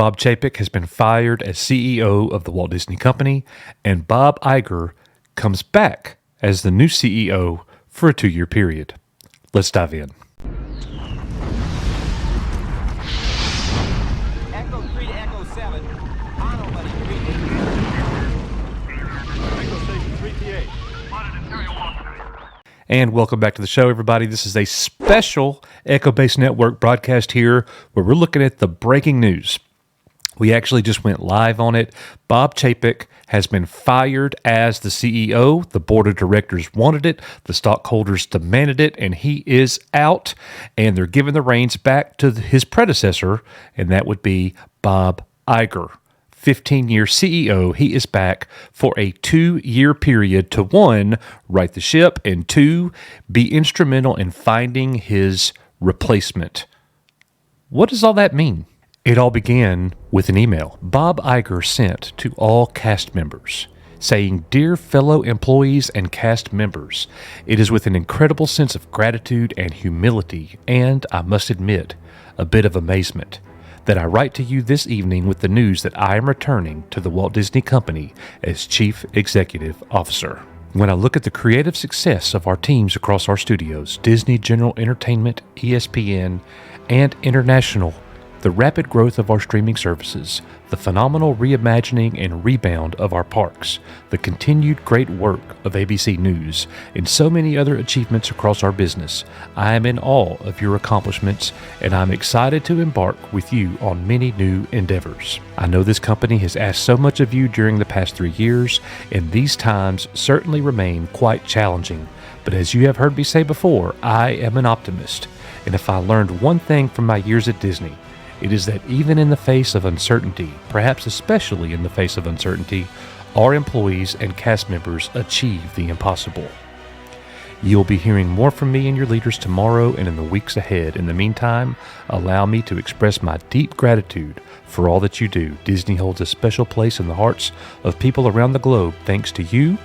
Bob Chapek has been fired as CEO of the Walt Disney Company, and Bob Iger comes back as the new CEO for a 2-year period. Let's dive in. Echo 3 to Echo 7. Mono, buddy. 3 Echo Station 3PA. And welcome back to the show, everybody. This is a special Echo Base Network broadcast here where we're looking at the breaking news. We actually just went live on it. Bob Chapek has been fired as the CEO. The board of directors wanted it. The stockholders demanded it, and he is out. And they're giving the reins back to his predecessor, and that would be Bob Iger. 15-year CEO, he is back for a 2-year period to 1, right the ship, and 2, be instrumental in finding his replacement. What does all that mean? It all began with an email Bob Iger sent to all cast members saying, "Dear fellow employees and cast members, it is with an incredible sense of gratitude and humility, and, I must admit, a bit of amazement, that I write to you this evening with the news that I am returning to the Walt Disney Company as Chief Executive Officer. When I look at the creative success of our teams across our studios, Disney General Entertainment, ESPN, and International, the rapid growth of our streaming services, the phenomenal reimagining and rebound of our parks, the continued great work of ABC News, and so many other achievements across our business, I am in awe of your accomplishments, and I'm excited to embark with you on many new endeavors. I know this company has asked so much of you during the past 3 years, and these times certainly remain quite challenging. But as you have heard me say before, I am an optimist, and if I learned one thing from my years at Disney, it is that even in the face of uncertainty, perhaps especially in the face of uncertainty, our employees and cast members achieve the impossible. You'll be hearing more from me and your leaders tomorrow and in the weeks ahead. In the meantime, allow me to express my deep gratitude for all that you do. Disney holds a special place in the hearts of people around the globe thanks to you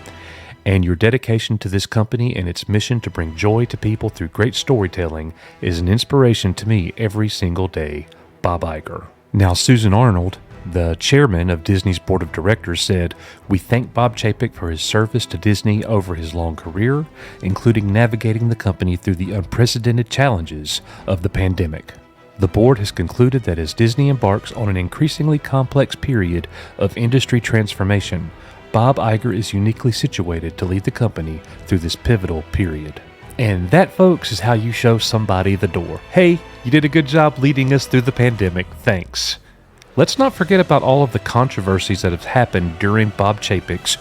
and your dedication to this company and its mission to bring joy to people through great storytelling is an inspiration to me every single day. Bob Iger." Now, Susan Arnold, the chairman of Disney's board of directors, said, "We thank Bob Chapek for his service to Disney over his long career, including navigating the company through the unprecedented challenges of the pandemic. The board has concluded that as Disney embarks on an increasingly complex period of industry transformation, Bob Iger is uniquely situated to lead the company through this pivotal period." And that, folks, is how you show somebody the door. Hey, you did a good job leading us through the pandemic. Thanks. Let's not forget about all of the controversies that have happened during Bob Chapek's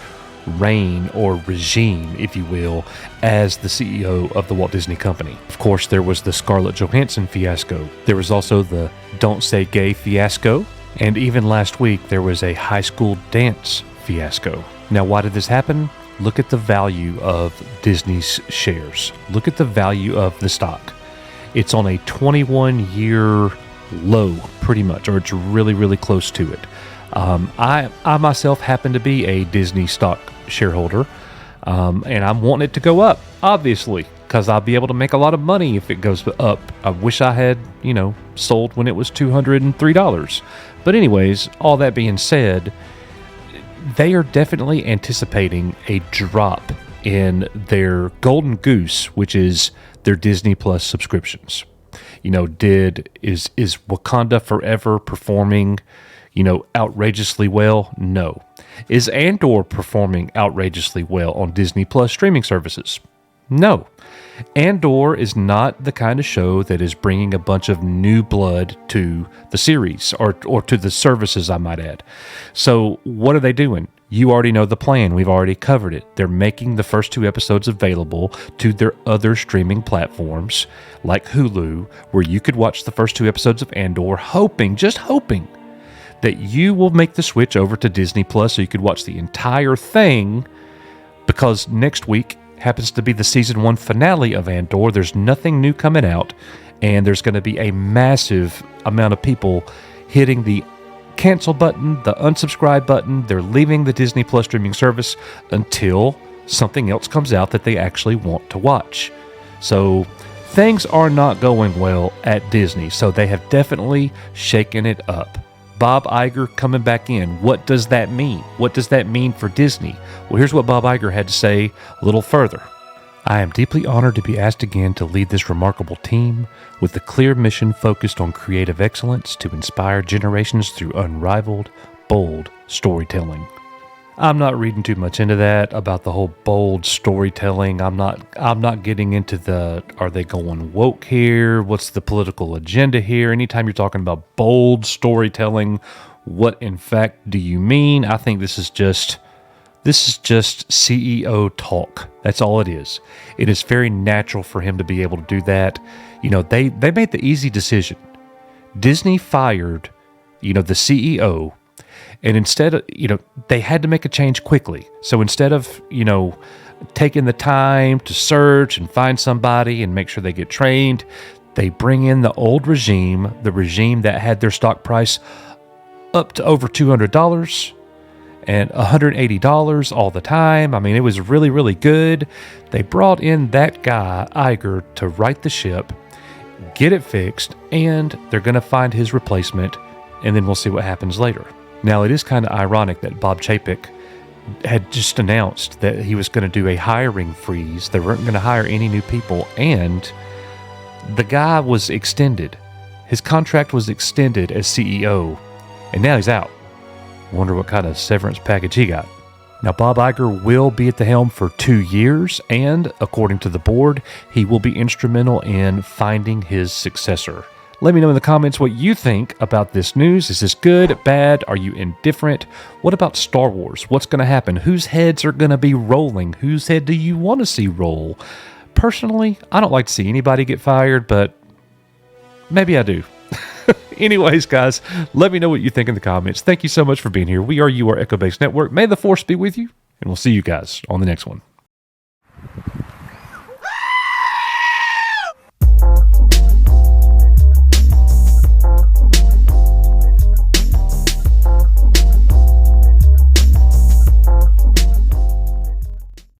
reign, or regime, if you will, as the CEO of the Walt Disney Company. Of course, there was the Scarlett Johansson fiasco. There was also the Don't Say Gay fiasco. And even last week, there was a high school dance fiasco. Now, why did this happen? Look at the value of Disney's shares. Look at the value of the stock. It's on a 21-year low, pretty much, or it's really, really close to it. I myself happen to be a Disney stock shareholder, and I'm wanting it to go up, obviously, because I'll be able to make a lot of money if it goes up. I wish I had, sold when it was $203. But anyways, all that being said, they are definitely anticipating a drop in their golden goose, which is their Disney Plus subscriptions. Is Wakanda Forever performing, outrageously well? No. Is Andor performing outrageously well on Disney Plus streaming services? No. Andor is not the kind of show that is bringing a bunch of new blood to the series or to the services, I might add. So what are they doing? You already know the plan. We've already covered it. They're making the first 2 episodes available to their other streaming platforms like Hulu, where you could watch the first 2 episodes of Andor, just hoping that you will make the switch over to Disney Plus so you could watch the entire thing, because next week happens to be the season 1 finale of Andor. There's nothing new coming out, and there's going to be a massive amount of people hitting the cancel button, the unsubscribe button. They're leaving the Disney Plus streaming service until something else comes out that they actually want to watch. So things are not going well at Disney, so they have definitely shaken it up. Bob Iger coming back in. What does that mean? What does that mean for Disney? Well, here's what Bob Iger had to say a little further. I am deeply honored to be asked again to lead this remarkable team with a clear mission focused on creative excellence to inspire generations through unrivaled, bold storytelling. I'm not reading too much into that about the whole bold storytelling. I'm not getting into the, are they going woke here? What's the political agenda here? Anytime you're talking about bold storytelling, what in fact do you mean? I think this is just CEO talk. That's all it is. It is very natural for him to be able to do that. You know, they made the easy decision. Disney fired, the CEO, and instead of, they had to make a change quickly. So instead of, taking the time to search and find somebody and make sure they get trained, they bring in the old regime, the regime that had their stock price up to over $200. And $180 all the time. I mean, it was really, really good. They brought in that guy, Iger, to right the ship, get it fixed, and they're going to find his replacement, and then we'll see what happens later. Now, it is kind of ironic that Bob Chapek had just announced that he was going to do a hiring freeze. They weren't going to hire any new people, and the guy was extended. His contract was extended as CEO, and now he's out. Wonder what kind of severance package he got. Now, Bob Iger will be at the helm for 2 years, and according to the board, he will be instrumental in finding his successor. Let me know in the comments what you think about this news. Is this good, bad? Are you indifferent? What about Star Wars? What's going to happen? Whose heads are going to be rolling? Whose head do you want to see roll? Personally, I don't like to see anybody get fired, but maybe I do. Anyways, guys, let me know what you think in the comments. Thank you so much for being here. We are Echo Base Network. May the force be with you, and we'll see you guys on the next one.